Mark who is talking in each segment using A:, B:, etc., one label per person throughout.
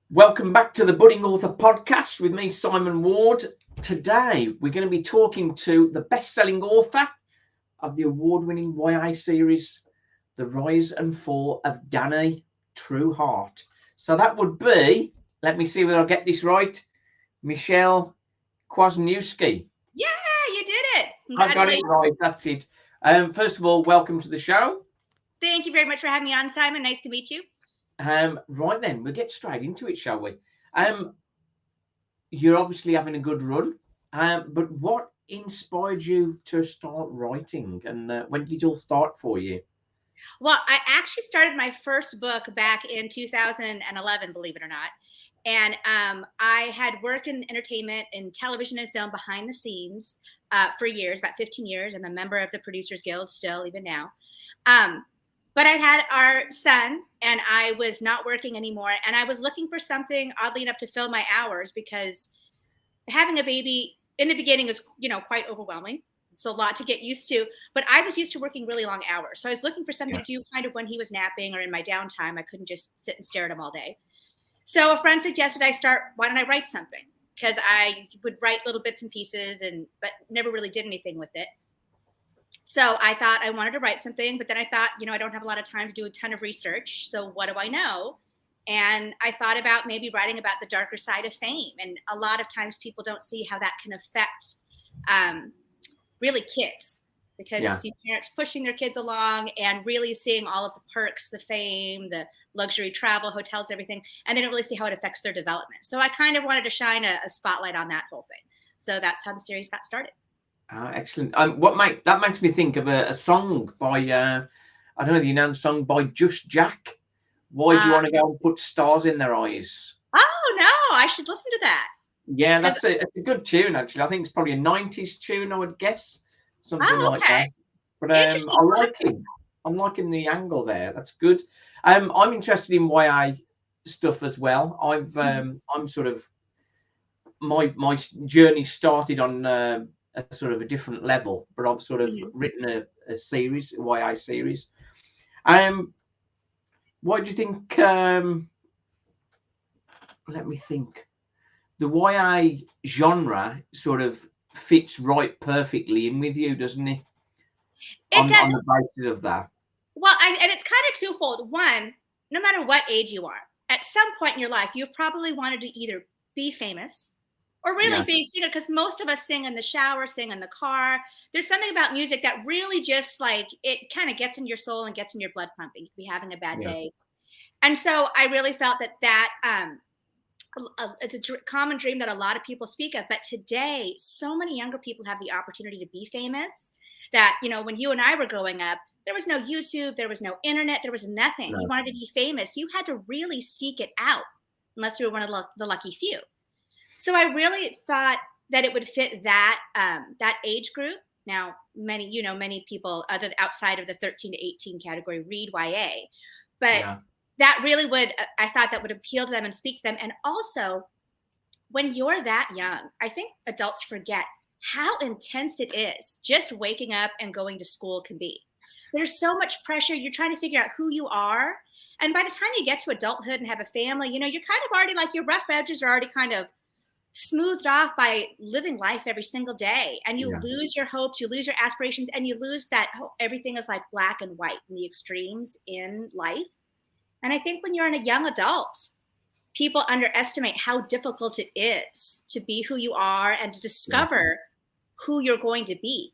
A: Welcome back to the Budding Author Podcast with me, Simon Ward. Today, we're going to be talking to the best-selling author of the award-winning YA series, The Rise and Fall of Dani Truehart. So that would be, let me see whether I get this right, Michele Kwasneiwski.
B: Yeah, you did it.
A: I got it right, that's it. First of all, welcome to the show.
B: Thank you very much for having me on, Simon. Nice to meet you.
A: Right then, we'll get straight into it, shall we? You're obviously having a good run, but what inspired you to start writing, and when did it all start for you?
B: Well, I actually started my first book back in 2011, believe it or not. And I had worked in entertainment, in television and film behind the scenes for years, about 15 years. I'm a member of the Producers Guild still, even now. But I had our son and I was not working anymore. And I was looking for something, oddly enough, to fill my hours, because having a baby in the beginning is, quite overwhelming. It's a lot to get used to, but I was used to working really long hours. So I was looking for something to do kind of when he was napping or in my downtime. I couldn't just sit and stare at him all day. So a friend suggested why don't I write something? Because I would write little bits and pieces but never really did anything with it. So I thought I wanted to write something, but then I thought, I don't have a lot of time to do a ton of research. So what do I know? And I thought about maybe writing about the darker side of fame. And a lot of times people don't see how that can affect really kids, because you see parents pushing their kids along and really seeing all of the perks, the fame, the luxury travel, hotels, everything. And they don't really see how it affects their development. So I kind of wanted to shine a spotlight on that whole thing. So that's how the series got started.
A: Excellent. That makes me think of a song by, I don't know if you know the song by Just Jack. Why do you want to go and put stars in their eyes?
B: Oh, no, I should listen to that.
A: Yeah, it's a good tune, actually. I think it's probably a 90s tune, I would guess. Something like that. But I like it. I'm liking the angle there. That's good. I'm interested in YA stuff as well. I'm sort of, my journey started on a sort of a different level, but I've sort of written a series, a YA series. What do you think? Let me think. The YA genre sort of fits right perfectly in with you, doesn't it?
B: It does.
A: On the basis of that.
B: Well, and it's kind of twofold. One, no matter what age you are, at some point in your life, you've probably wanted to either be famous or really be, because most of us sing in the shower, sing in the car. There's something about music that really just it kind of gets in your soul and gets in your blood pumping. You could be having a bad day. And so I really felt that it's a common dream that a lot of people speak of. But today, so many younger people have the opportunity to be famous that, when you and I were growing up, there was no YouTube, there was no internet, there was nothing. No. You wanted to be famous. You had to really seek it out, unless you were one of the lucky few. So I really thought that it would fit that age group. Now, many people outside of the 13 to 18 category read YA, but that really I thought that would appeal to them and speak to them. And also, when you're that young, I think adults forget how intense it is just waking up and going to school can be. There's so much pressure. You're trying to figure out who you are. And by the time you get to adulthood and have a family, you're kind of already your rough edges are already kind of smoothed off by living life every single day. And you lose your hopes, you lose your aspirations, and you lose that everything is like black and white and the extremes in life. And I think when you're a young adult, people underestimate how difficult it is to be who you are and to discover who you're going to be,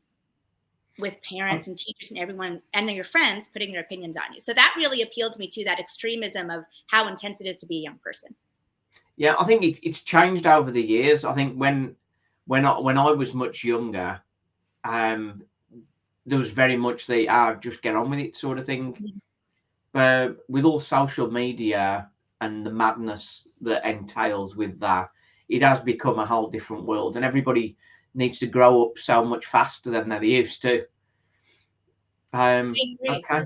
B: with parents and teachers and everyone and your friends putting their opinions on you. So that really appealed to me too, that extremism of how intense it is to be a young person.
A: Yeah, I think it's changed over the years. I think when I was much younger, there was very much the just get on with it sort of thing. Mm-hmm. But with all social media and the madness that entails with that, it has become a whole different world, and everybody needs to grow up so much faster than they used to. Okay.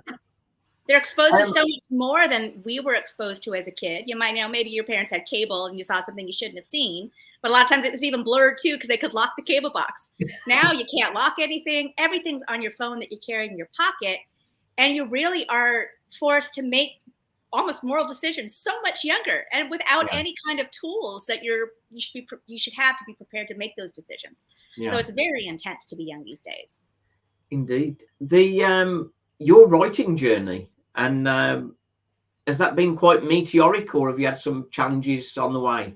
B: They're exposed to so much more than we were exposed to as a kid. You might know maybe your parents had cable and you saw something you shouldn't have seen, but a lot of times it was even blurred too because they could lock the cable box. Now you can't lock anything. Everything's on your phone that you carry in your pocket, and you really are forced to make almost moral decisions so much younger and without any kind of tools that you should have to be prepared to make those decisions. So it's very intense to be young these days.
A: Indeed. Your writing journey, and has that been quite meteoric, or have you had some challenges on the way?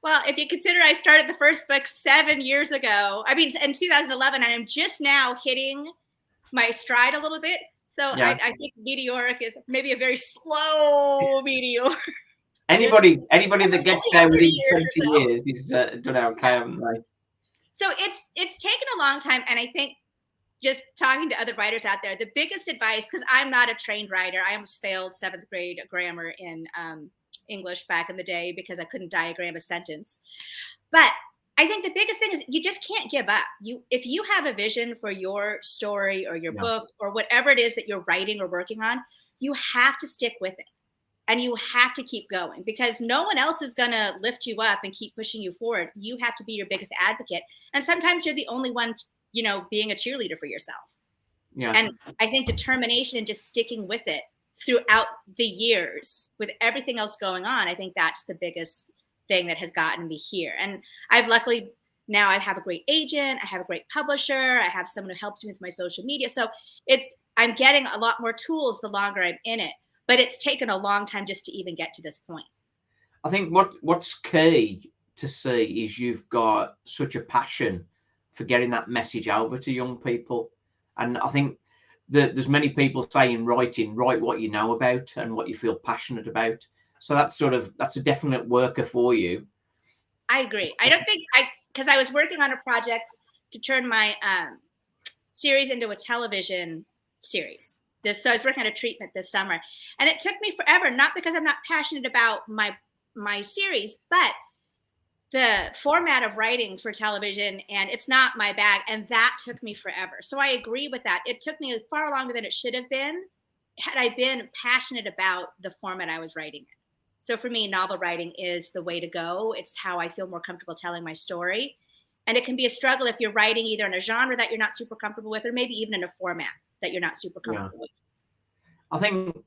B: Well, if you consider I started the first book 7 years ago, I mean, in 2011, and I'm just now hitting my stride a little bit. So I think meteoric is maybe a very slow meteor.
A: Anybody that gets there within 20 years is done okay, haven't they?
B: So it's taken a long time, and I think just talking to other writers out there, the biggest advice, because I'm not a trained writer, I almost failed 7th grade grammar in English back in the day because I couldn't diagram a sentence. But I think the biggest thing is you just can't give up. If you have a vision for your story or your book or whatever it is that you're writing or working on, you have to stick with it. And you have to keep going, because no one else is going to lift you up and keep pushing you forward. You have to be your biggest advocate. And sometimes you're the only one, being a cheerleader for yourself. Yeah. And I think determination and just sticking with it throughout the years with everything else going on, I think that's the biggest thing that has gotten me here. And I have a great agent, I have a great publisher, I have someone who helps me with my social media. So I'm getting a lot more tools the longer I'm in it, but it's taken a long time just to even get to this point.
A: I think what's key to see is you've got such a passion for getting that message over to young people. And I think there's many people saying write what you know about and what you feel passionate about. So that's a definite worker for you.
B: I agree. I don't think because I was working on a project to turn my series into a television series. So I was working on a treatment this summer, and it took me forever, not because I'm not passionate about my series, but the format of writing for television, and it's not my bag, and that took me forever. So I agree with that. It took me far longer than it should have been had I been passionate about the format I was writing in. So for me, novel writing is the way to go. It's how I feel more comfortable telling my story. And it can be a struggle if you're writing either in a genre that you're not super comfortable with, or maybe even in a format that you're not super comfortable with.
A: I think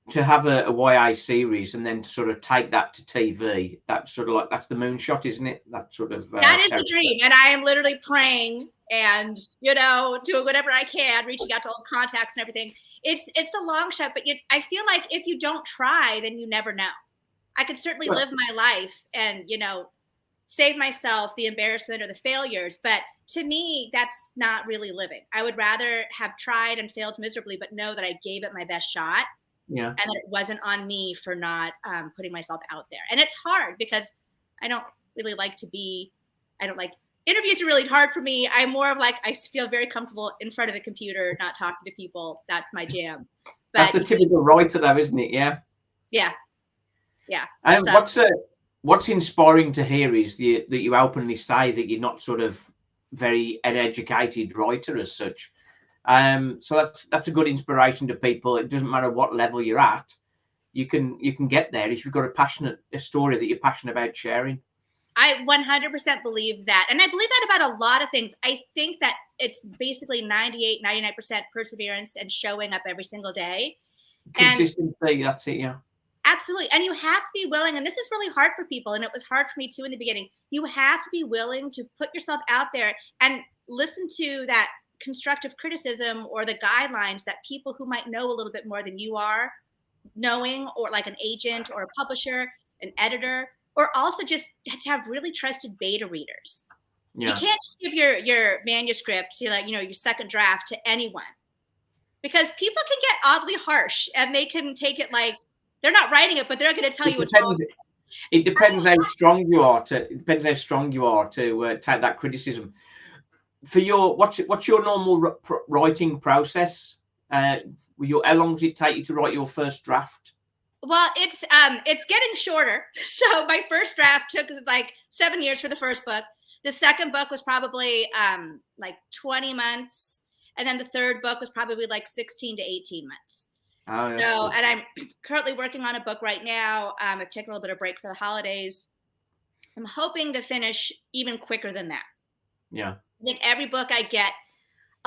A: to have a YA series and then to sort of take that to TV, that's the moonshot, isn't it? That is
B: the dream. And I am literally praying and, doing whatever I can, reaching out to all the contacts and everything. It's a long shot, but I feel like if you don't try, then you never know. I could certainly live my life and, save myself the embarrassment or the failures. But to me, that's not really living. I would rather have tried and failed miserably, but know that I gave it my best shot. Yeah. And that it wasn't on me for not putting myself out there. And it's hard because I don't really like interviews are really hard for me. I'm more of I feel very comfortable in front of the computer, not talking to people. That's my jam. But,
A: that's the typical writer though, isn't it? Yeah.
B: Yeah. Yeah.
A: And what's inspiring to hear is that you openly say that you're not sort of very an educated writer as such. So that's a good inspiration to people. It doesn't matter what level you're at, you can get there if you've got a story that you're passionate about sharing.
B: I 100% believe that. And I believe that about a lot of things. I think that it's basically 98, 99% perseverance and showing up every single day.
A: Consistency, that's it, yeah.
B: Absolutely. And you have to be willing, and this is really hard for people, and it was hard for me too in the beginning. You have to be willing to put yourself out there and listen to that constructive criticism or the guidelines that people who might know a little bit more than you are knowing, or like an agent or a publisher, an editor, or also just to have really trusted beta readers. Yeah. You can't just give your manuscript to your second draft to anyone, because people can get oddly harsh and they can take it like they're not writing it, but they're going to tell you what's wrong.
A: It depends how strong you are to take that criticism. For what's your normal writing process? How long does it take you to write your first draft?
B: Well, it's getting shorter. So my first draft took 7 years for the first book. The second book was probably 20 months, and then the third book was probably 16 to 18 months. Oh, and I'm currently working on a book right now. I've taken a little bit of break for the holidays. I'm hoping to finish even quicker than that.
A: Yeah.
B: I think every book I get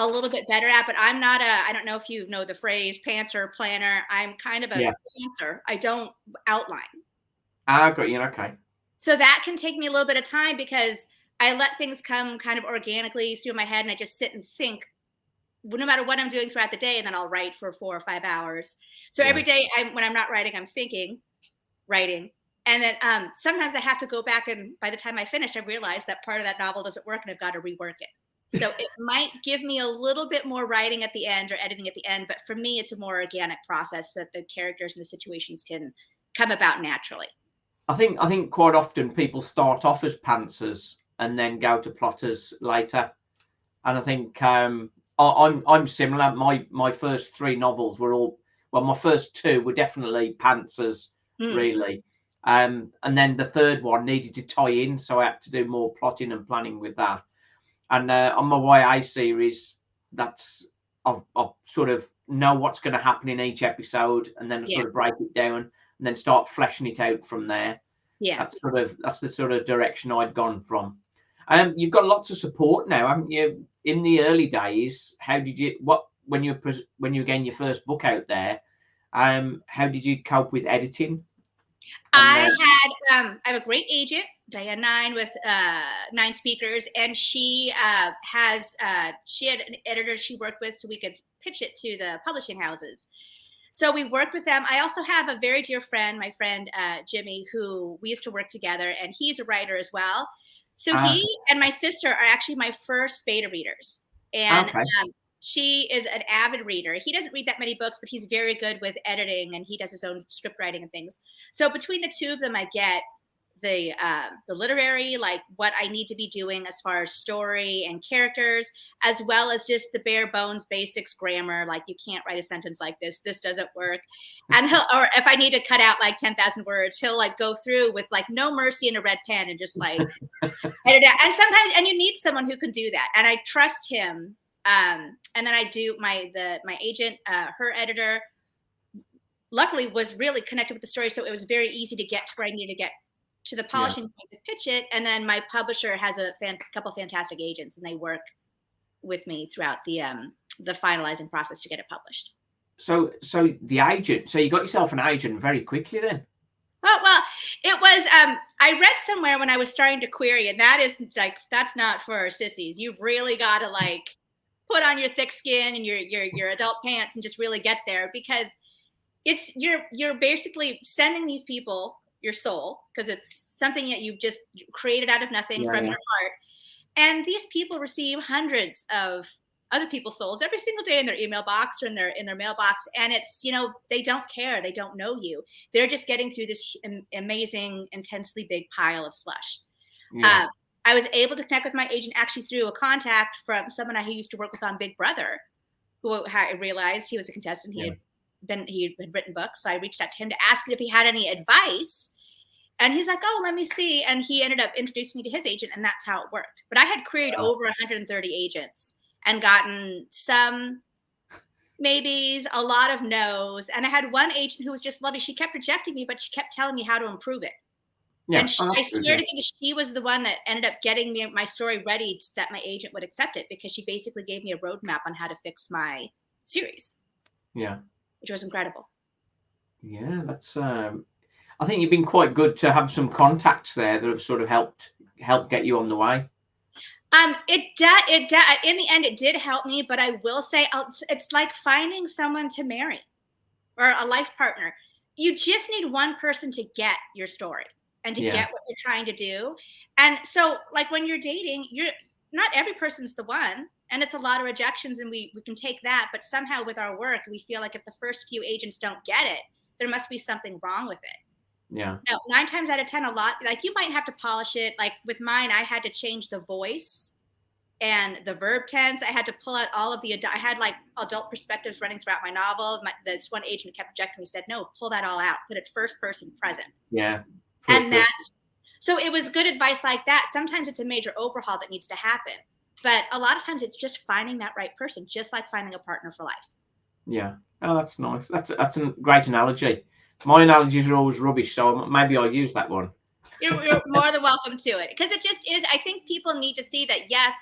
B: a little bit better at, but I'm not I don't know if you know the phrase pantser planner. I'm kind of a pantser. I don't outline.
A: Got you. Okay.
B: So that can take me a little bit of time because I let things come kind of organically through my head and I just sit and think no matter what I'm doing throughout the day, and then I'll write for 4 or 5 hours. So every day when I'm not writing, I'm writing. And then sometimes I have to go back, and by the time I finish, I realize that part of that novel doesn't work and I've got to rework it. So it might give me a little bit more writing at the end or editing at the end, but for me, it's a more organic process so that the characters and the situations can come about naturally.
A: I think quite often people start off as pantsers and then go to plotters later. And I think I'm similar. My first 3 novels were my first 2 were definitely pantsers, really. And then the third one needed to tie in, so I had to do more plotting and planning with that. And on my YA series, I'll sort of know what's going to happen in each episode, and then sort of break it down and then start fleshing it out from there.
B: Yeah,
A: that's the sort of direction I'd gone from. You've got lots of support now, haven't you? In the early days, how did you when you were getting your first book out there? How did you cope with editing?
B: I have a great agent, Diane 9 with 9 Speakers, and she had an editor she worked with so we could pitch it to the publishing houses. So we worked with them. I also have a very dear friend, my friend Jimmy, who we used to work together, and he's a writer as well. So he and my sister are actually my first beta readers. And she is an avid reader. He doesn't read that many books, but he's very good with editing, and he does his own script writing and things. So between the 2 of them, I get the literary, like what I need to be doing as far as story and characters, as well as just the bare bones basics grammar, like you can't write a sentence like this doesn't work. And or if I need to cut out like 10,000 words, he'll like go through with like no mercy and a red pen and just like edit out. And sometimes, and you need someone who can do that, and I trust him. And then I do my agent, her editor luckily was really connected with the story, so it was very easy to get to where I needed to get to the polishing point to pitch it. And then my publisher has a couple fantastic agents, and they work with me throughout the finalizing process to get it published.
A: So the agent, so you got yourself an agent very quickly then?
B: Oh, well, it was, I read somewhere when I was starting to query, and that is like, that's not for sissies. You've really got to like put on your thick skin and your adult pants and just really get there, because it's, you're basically sending these people your soul, because it's something that you've just created out of nothing from your heart. And these people receive hundreds of other people's souls every single day in their email box or in their mailbox. And it's, they don't care. They don't know you. They're just getting through this amazing, intensely big pile of slush. Yeah. I was able to connect with my agent actually through a contact from someone who used to work with on Big Brother, who I realized he was a contestant. He had written books. So I reached out to him to ask if he had any advice. And he's like, oh, let me see. And he ended up introducing me to his agent, and that's how it worked. But I had queried over 130 agents and gotten some maybes, a lot of no's. And I had one agent who was just lovely. She kept rejecting me, but she kept telling me how to improve it. Yeah, and I swear to goodness, she was the one that ended up getting me my story ready so that my agent would accept it, because she basically gave me a roadmap on how to fix my series.
A: Yeah.
B: Which was incredible.
A: Yeah, that's I think you've been quite good to have some contacts there that have sort of helped get you on the way.
B: It in the end, it did help me, but I will say it's like finding someone to marry or a life partner. You just need one person to get your story and to get what you're trying to do. And so like when you're dating, not every person's the one, and it's a lot of rejections, and we can take that. But somehow with our work, we feel like if the first few agents don't get it, there must be something wrong with it.
A: Yeah.
B: No, 9 times out of 10, a lot, like you might have to polish it. Like with mine, I had to change the voice and the verb tense. I had to pull out all of I had like adult perspectives running throughout my novel. This one agent kept rejecting me, said, no, pull that all out. Put it first person present.
A: Yeah.
B: And so it was good advice like that. Sometimes it's a major overhaul that needs to happen. But a lot of times it's just finding that right person, just like finding a partner for life.
A: Yeah. Oh, that's nice. That's a great analogy. My analogies are always rubbish, so maybe I'll use that one.
B: You're more than welcome to it, because it just is. I think people need to see that. Yes,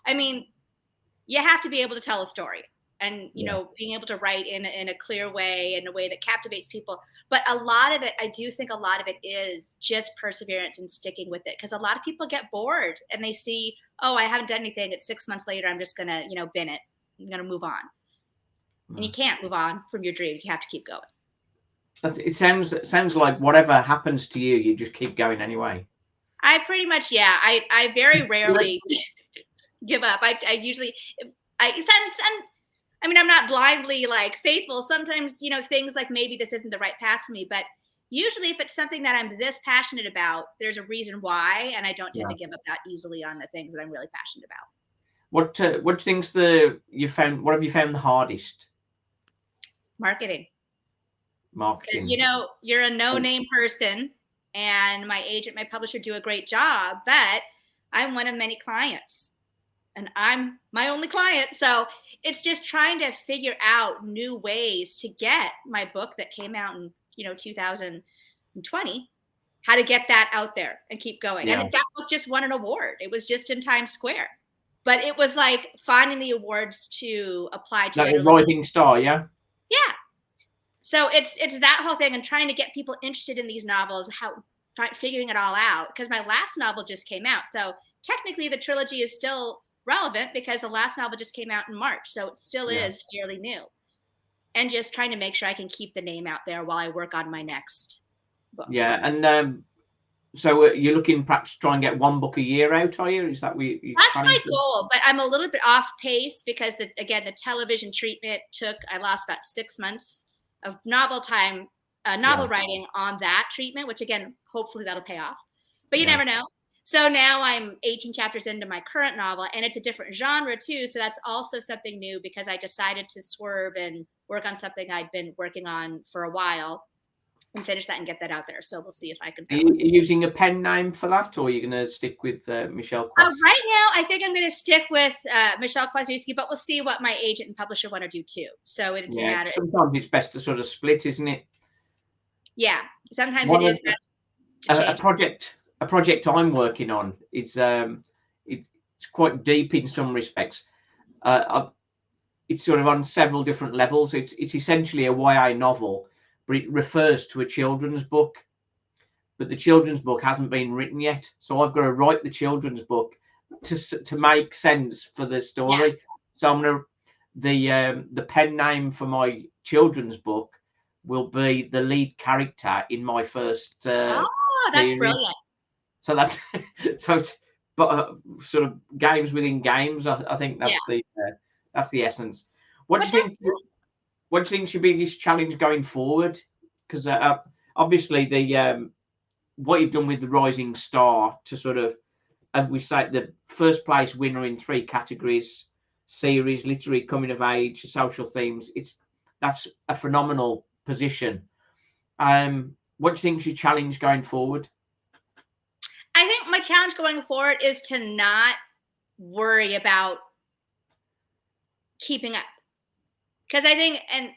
B: I mean, you have to be able to tell a story. And, being able to write in a clear way, in a way that captivates people. But a lot of it, I do think a lot of it is just perseverance and sticking with it. Because a lot of people get bored and they see, oh, I haven't done anything. It's 6 months later. I'm just going to, bin it. I'm going to move on. And you can't move on from your dreams. You have to keep going.
A: It sounds like whatever happens to you, you just keep going anyway.
B: I pretty much, yeah. I very rarely give up. I usually, I'm not blindly like faithful. Sometimes, things like maybe this isn't the right path for me, but usually if it's something that I'm this passionate about, there's a reason why, and I don't tend to give up that easily on the things that I'm really passionate about.
A: What things what have you found the hardest?
B: Marketing. Because, you're a no-name person, and my agent, my publisher do a great job, but I'm one of many clients, and I'm my only client. So it's just trying to figure out new ways to get my book that came out in, 2020, how to get that out there and keep going. Yeah. And that book just won an award. It was just in Times Square, but it was like finding the awards to apply to.
A: Like a Rising Star, yeah?
B: Yeah. So it's that whole thing, and trying to get people interested in these novels, figuring it all out. Because my last novel just came out. So technically the trilogy is still relevant because the last novel just came out in March. So it still is fairly new. And just trying to make sure I can keep the name out there while I work on my next book. Yeah.
A: And so you're looking perhaps to try and get one book a year out, are you? Is that
B: that's my goal, but I'm a little bit off pace because the television treatment I lost about 6 months of novel writing on that treatment, which again, hopefully that'll pay off, but you never know. So now I'm 18 chapters into my current novel, and it's a different genre too. So that's also something new because I decided to swerve and work on something I'd been working on for a while and finish that and get that out there. So we'll see if I can.
A: Are you using a pen name for that, or are you going to stick with Michele Kwas?
B: Right now, I think I'm going to stick with Michele Kwasneiwski, but we'll see what my agent and publisher want to do too. So it's a matter.
A: Sometimes it's best to sort of split, isn't it?
B: Yeah, sometimes it is best to change.
A: A project I'm working on is it's quite deep in some respects. It's sort of on several different levels. It's essentially a YA novel, but it refers to a children's book. But the children's book hasn't been written yet, so I've got to write the children's book to make sense for the story. Yeah. So I'm gonna the pen name for my children's book will be the lead character in my first.
B: That's brilliant.
A: So that's sort of games within games. I think that's the essence. What do you think's your biggest challenge going forward? Because obviously the what you've done with the Rising Star to sort of, and we say the first place winner in 3 categories: series, literary, coming of age, social themes. That's a phenomenal position. What do you think's your challenge going forward?
B: I think my challenge going forward is to not worry about keeping up. Because I think, and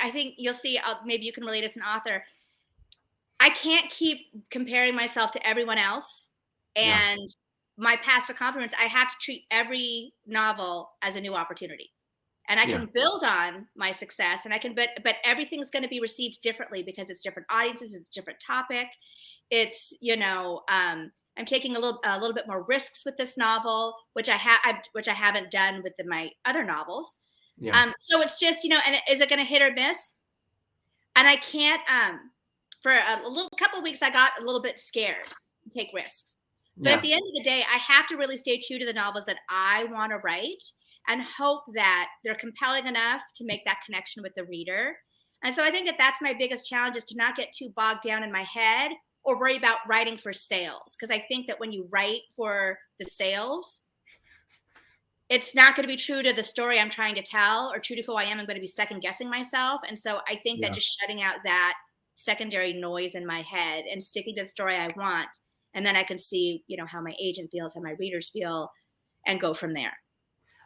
B: I think you'll see, maybe you can relate as an author, I can't keep comparing myself to everyone else and my past accomplishments. I have to treat every novel as a new opportunity. And I can build on my success, and I can, but everything's going to be received differently because it's different audiences, it's different topic. It's, I'm taking a little bit more risks with this novel, which I haven't done with my other novels. Yeah. So it's just, and is it going to hit or miss? And I can't, for a couple of weeks, I got a little bit scared to take risks. But at the end of the day, I have to really stay true to the novels that I want to write and hope that they're compelling enough to make that connection with the reader. And so I think that's my biggest challenge, is to not get too bogged down in my head or worry about writing for sales. Because I think that when you write for the sales, it's not going to be true to the story I'm trying to tell or true to who I am. I'm going to be second guessing myself. And so I think that just shutting out that secondary noise in my head and sticking to the story I want. And then I can see, how my agent feels, how my readers feel, and go from there.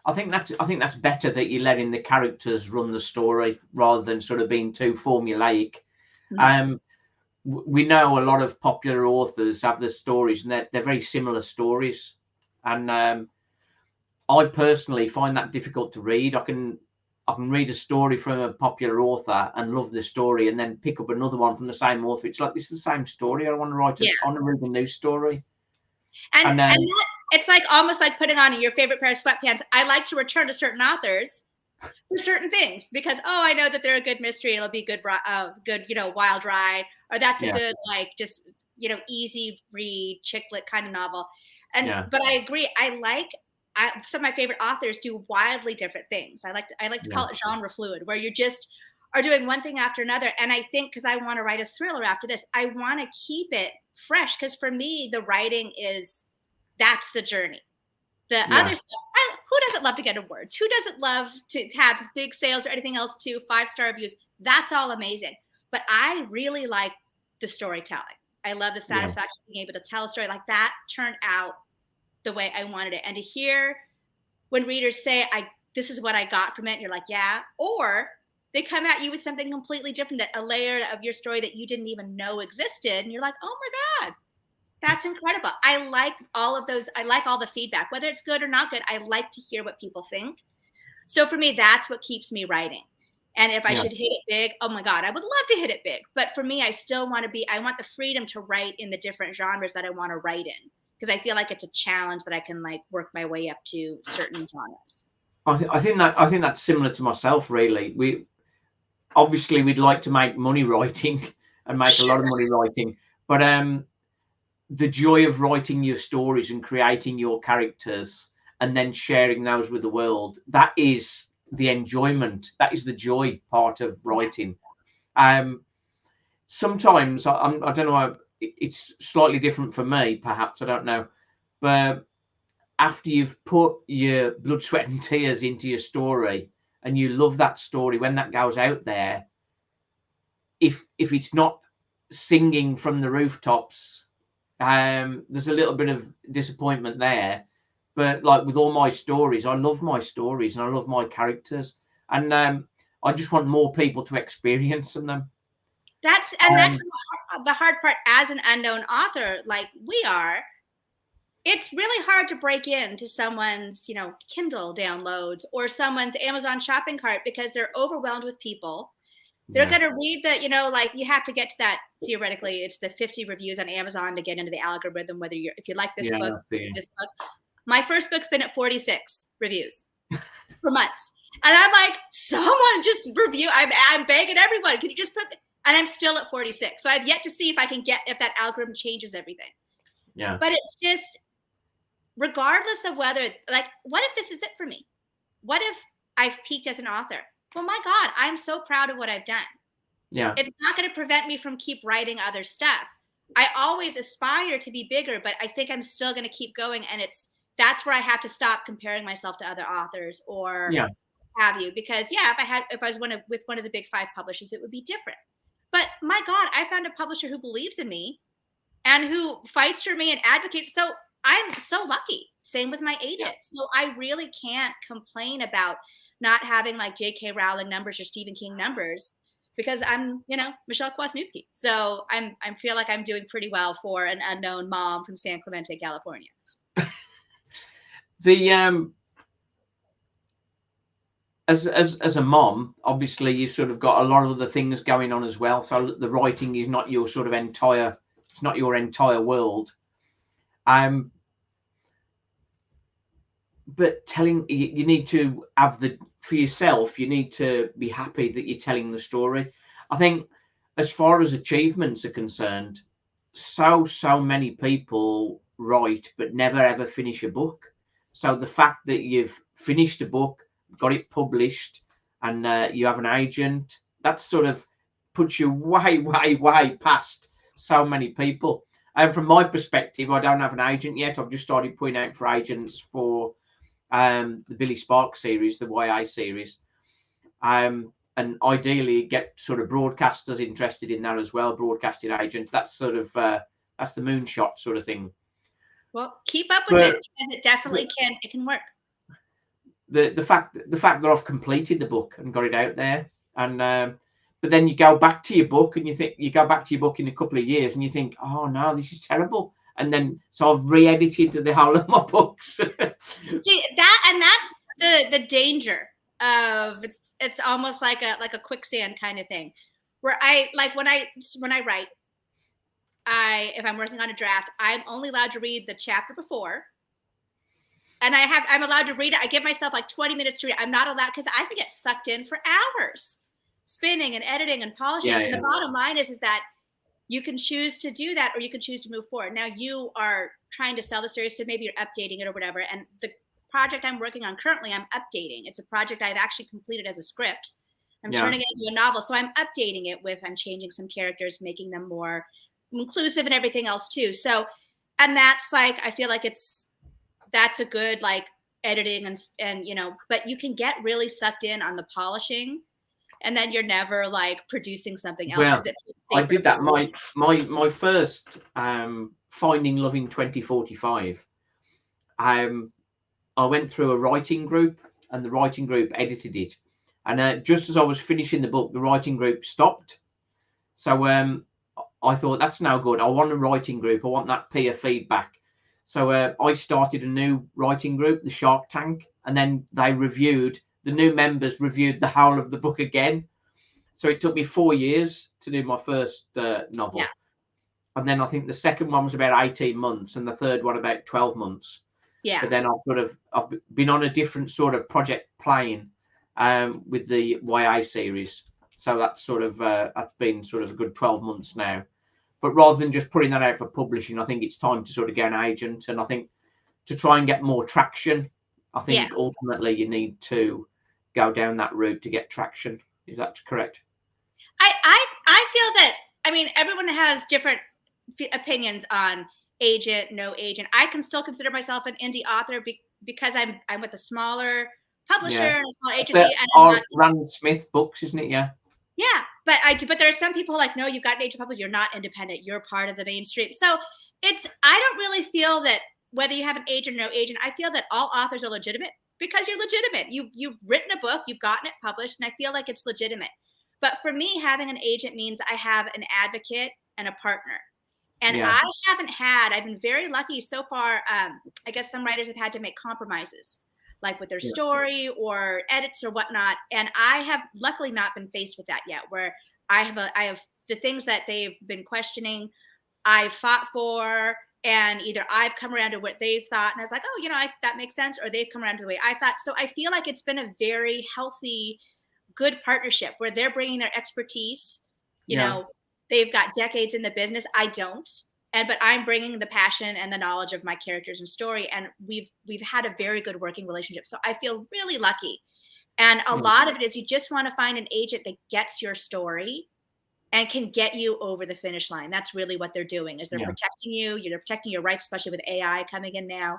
A: I think that's better, that you're letting the characters run the story rather than sort of being too formulaic. Mm-hmm. We know a lot of popular authors have the stories, and they're very similar stories. And I personally find that difficult to read. I can read a story from a popular author and love the story, and then pick up another one from the same author. It's like, this is the same story. I want to write I want to read a new story.
B: And that, it's like almost like putting on your favorite pair of sweatpants. I like to return to certain authors for certain things because, I know that they're a good mystery. It'll be good, wild ride, or that's a good, like, just, easy read, chick lit kind of novel. But I agree. Some of my favorite authors do wildly different things. I like to call it genre fluid, where you just are doing one thing after another. And I think because I want to write a thriller after this, I want to keep it fresh. Because for me, the writing that's the journey. The other stuff, who doesn't love to get awards? Who doesn't love to have big sales or anything else too? 5-star reviews. That's all amazing. But I really like the storytelling. I love the satisfaction of being able to tell a story like that turned out the way I wanted it. And to hear when readers say, this is what I got from it, and you're like, yeah. Or they come at you with something completely different, a layer of your story that you didn't even know existed. And you're like, oh my God, that's incredible. I like all of those. I like all the feedback, whether it's good or not good. I like to hear what people think. So for me, that's what keeps me writing. And if I should hit it big, oh my God, I would love to hit it big. But for me, I still want I want the freedom to write in the different genres that I want to write in. Because I feel like it's a challenge that I can like work my way up to certain genres.
A: I think that's similar to myself, really. We'd like to make money writing and make a lot of money writing. But the joy of writing your stories and creating your characters and then sharing those with the world, that is the enjoyment. That is the joy part of writing. Sometimes I don't know. It's slightly different for me, perhaps. I don't know. But after you've put your blood, sweat, and tears into your story, and you love that story, when that goes out there, if it's not singing from the rooftops, there's a little bit of disappointment there. But like with all my stories, I love my stories and I love my characters, and I just want more people to experience them.
B: That's the hard part as an unknown author, like we are. It's really hard to break into someone's, Kindle downloads or someone's Amazon shopping cart because they're overwhelmed with people. They're going to read like you have to get to that. Theoretically, it's the 50 reviews on Amazon to get into the algorithm. If you like this book, this book. My first book's been at 46 reviews for months, and I'm like, someone just review. I'm begging everyone. Could you just put? And I'm still at 46. So I've yet to see if that algorithm changes everything.
A: Yeah.
B: But it's just, regardless of whether, like, what if this is it for me? What if I've peaked as an author? Well, my God, I'm so proud of what I've done.
A: Yeah.
B: It's not going to prevent me from keep writing other stuff. I always aspire to be bigger, but I think I'm still going to keep going. And that's where I have to stop comparing myself to other authors or have you. Because if I was with one of the big 5 publishers, it would be different. But my God, I found a publisher who believes in me and who fights for me and advocates. So I'm so lucky. Same with my agent. So I really can't complain about not having like J.K. Rowling numbers or Stephen King numbers because I'm, Michele Kwasneiwski. So I feel like I'm doing pretty well for an unknown mom from San Clemente, California.
A: As a mom, obviously you've sort of got a lot of other things going on as well. So the writing is not your sort of it's not your entire world. But you need to have for yourself, you need to be happy that you're telling the story. I think as far as achievements are concerned, so many people write but never ever finish a book. So the fact that you've finished a book, got it published, and you have an agent, that sort of puts you way past so many people. And from my perspective, I don't have an agent yet. I've just started putting out for agents for the Billy Sparks series, the YA series, and ideally get sort of broadcasters interested in that as well, broadcasting agents. That's sort of that's the moonshot sort of thing.
B: Well, keep up with it because it definitely can. It can work.
A: The fact that I've completed the book and got it out there, and but then you go back to your book and you go back to your book in a couple of years and you think, oh no, this is terrible, And then, so I've re-edited the whole of my books.
B: See that, and that's the danger of it's almost like a quicksand kind of thing, where I like when I write, if I'm working on a draft, I'm only allowed to read the chapter before. And I'm allowed to read it. I give myself like 20 minutes to read it. I'm not allowed, because I can get sucked in for hours, spinning and editing and polishing. And the bottom line is that you can choose to do that, or you can choose to move forward. Now you are trying to sell the series, so maybe you're updating it or whatever. And the project I'm working on currently, I'm updating. It's a project I've actually completed as a script. I'm turning it into a novel. So I'm updating it I'm changing some characters, making them more inclusive and everything else too. So, and that's like, I feel like that's a good like editing and but you can get really sucked in on the polishing, and then you're never like producing something else.
A: Well, I did that. My first Finding Love in 2045. I went through a writing group, and the writing group edited it. And just as I was finishing the book, the writing group stopped. So I thought, that's no good. I want a writing group. I want that peer feedback. So I started a new writing group, the Shark Tank, and then the new members reviewed the whole of the book again. So it took me 4 years to do my first novel. Yeah. And then I think the second one was about 18 months and the third one about 12 months. Yeah. But then I've been on a different sort of project plane with the YA series. So that's that's been sort of a good 12 months now. But rather than just putting that out for publishing, I think it's time to sort of get an agent. And I think to try and get more traction, I think ultimately you need to go down that route to get traction. Is that correct?
B: I feel that, I mean, everyone has different opinions on agent, no agent. I can still consider myself an indie author because I'm with a smaller publisher and a small agency.
A: Rand Smith books, isn't it? Yeah.
B: Yeah, but there are some people like, no, you've got an agent publisher, you're not independent, you're part of the mainstream. So I don't really feel that whether you have an agent or no agent, I feel that all authors are legitimate because you're legitimate. You've written a book, you've gotten it published, and I feel like it's legitimate. But for me, having an agent means I have an advocate and a partner. And I've been very lucky so far. I guess some writers have had to make compromises, like with their story or edits or whatnot. And I have luckily not been faced with that yet, where I have the things that they've been questioning, I've fought for, and either I've come around to what they've thought, and I was like, oh, that makes sense, or they've come around to the way I thought. So I feel like it's been a very healthy, good partnership where they're bringing their expertise. You know, they've got decades in the business. I don't. But I'm bringing the passion and the knowledge of my characters and story, and we've had a very good working relationship. So I feel really lucky. And a lot of it is you just want to find an agent that gets your story and can get you over the finish line. That's really what they're doing, is they're protecting you. You're protecting your rights, especially with AI coming in now.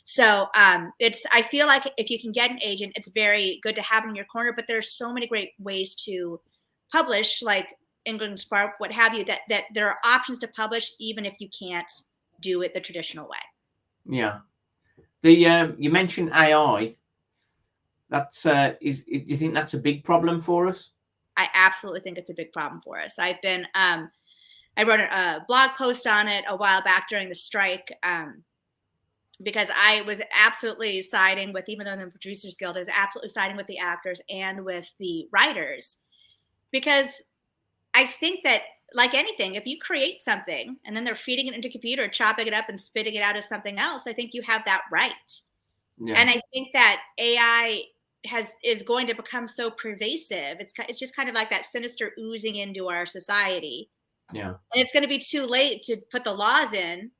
B: So I feel like if you can get an agent, it's very good to have in your corner. But there's so many great ways to publish, like England Spark, what have you, that there are options to publish even if you can't do it the traditional way. Yeah.
A: You mentioned AI. That's do you think that's a big problem for us?
B: I absolutely think it's a big problem for us. I've been I wrote a blog post on it a while back during the strike, because I was absolutely siding with, even though I'm in the Producers Guild, I was absolutely siding with the actors and with the writers, because I think that, like anything, if you create something and then they're feeding it into a computer, chopping it up and spitting it out as something else, I think you have that right. Yeah. And I think that AI is going to become so pervasive. It's just kind of like that sinister oozing into our society. Yeah. And it's going to be too late to put the laws in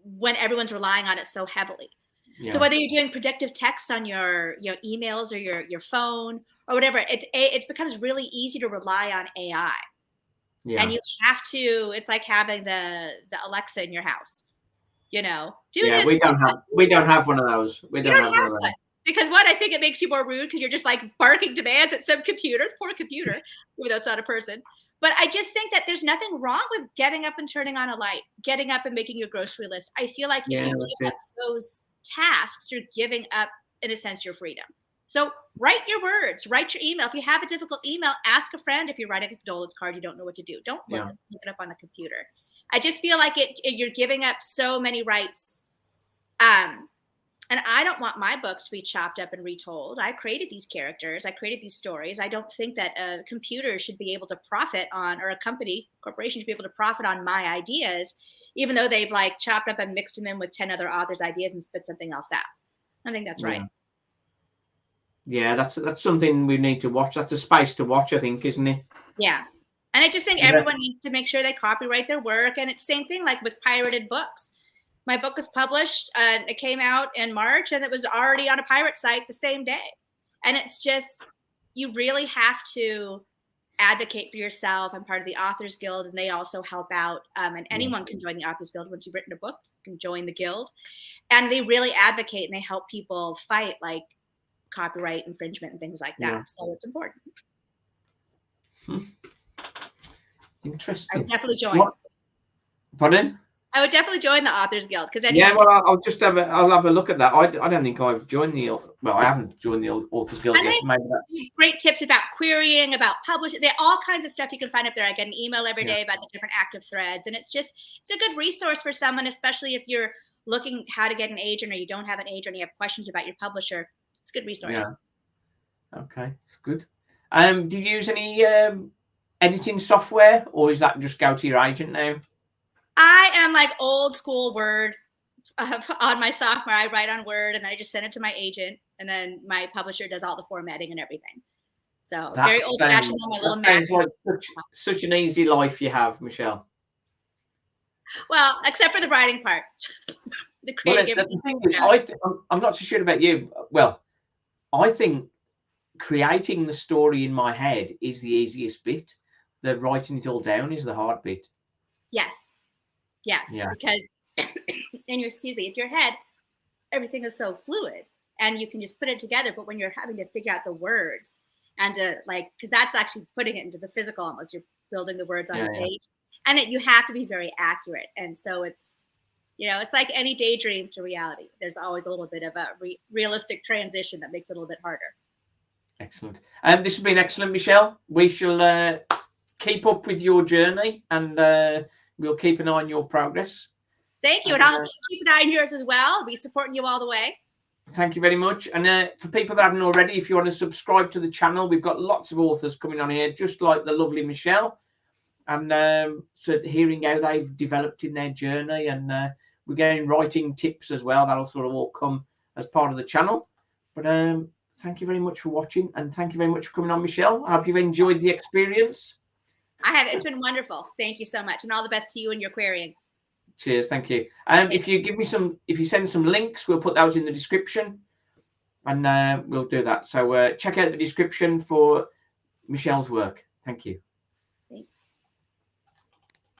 B: when everyone's relying on it so heavily. Yeah. So whether you're doing predictive text on your emails or your phone or whatever, it becomes really easy to rely on AI. Yeah. And you have to. It's like having the Alexa in your house. Do this.
A: We don't have one of those. We don't have one.
B: Because I think it makes you more rude because you're just like barking demands at some computer, poor computer, even though it's not a person. But I just think that there's nothing wrong with getting up and turning on a light, getting up and making your grocery list. I feel like if you give up those tasks, you're giving up, in a sense, your freedom. So write your words, write your email. If you have a difficult email, ask a friend. If you're writing a condolence card, you don't know what to do. Don't look it up on the computer. I just feel like you're giving up so many rights. And I don't want my books to be chopped up and retold. I created these characters. I created these stories. I don't think that a computer should be able to profit on, or a corporation should be able to profit on my ideas, even though they've like chopped up and mixed them in with 10 other authors' ideas and spit something else out. I think that's right.
A: Yeah, that's something we need to watch. That's a space to watch, I think, isn't it?
B: Yeah. And I just think everyone needs to make sure they copyright their work. And it's the same thing like with pirated books. My book was published, it came out in March, and it was already on a pirate site the same day. And it's just, you really have to advocate for yourself. I'm part of the Authors Guild, and they also help out. And anyone can join the Authors Guild. Once you've written a book, you can join the guild. And they really advocate, and they help people fight like copyright infringement and things like that. Yeah. So it's important.
A: Interesting.
B: I would definitely join.
A: What? Pardon?
B: I would definitely join the Authors Guild because
A: I'll just have a look at that. I don't think I've joined I haven't joined the Authors Guild yet. Maybe that's
B: great tips about querying, about publishing. There are all kinds of stuff you can find up there. I get an email every day about the different active threads, and it's a good resource for someone, especially if you're looking how to get an agent or you don't have an agent and you have questions about your publisher. It's a good resource.
A: Yeah. Okay, it's good. Do you use any editing software, or is that just go to your agent now?
B: I am like old school Word on my software. I write on Word and I just send it to my agent, and then my publisher does all the formatting and everything. So very old fashioned on my little Mac.
A: Sounds like such an easy life you have, Michele.
B: Well, except for the writing part. The creative.
A: The thing is, I'm not so sure about you. Well, I think creating the story in my head is the easiest bit. The writing it all down is the hard bit.
B: Yes. Because in your head, everything is so fluid and you can just put it together. But when you're having to figure out the words and because that's actually putting it into the physical almost, you're building the words on a page, and you have to be very accurate. And so it's like any daydream to reality. There's always a little bit of a realistic transition that makes it a little bit harder.
A: Excellent. This has been excellent, Michele. We shall keep up with your journey, and we'll keep an eye on your progress.
B: Thank you. And I'll keep an eye on yours as well. I'll be supporting you all the way.
A: Thank you very much. And for people that haven't already, if you want to subscribe to the channel, we've got lots of authors coming on here, just like the lovely Michele. And so hearing how they've developed in their journey, and we're getting writing tips as well. That'll sort of all come as part of the channel. But thank you very much for watching, and thank you very much for coming on, Michele. I hope you've enjoyed the experience.
B: I have. It's been wonderful. Thank you so much, and all the best to you and your querying.
A: Cheers. Thank you. If you send some links, we'll put those in the description, and we'll do that. So check out the description for Michele's work. Thank you.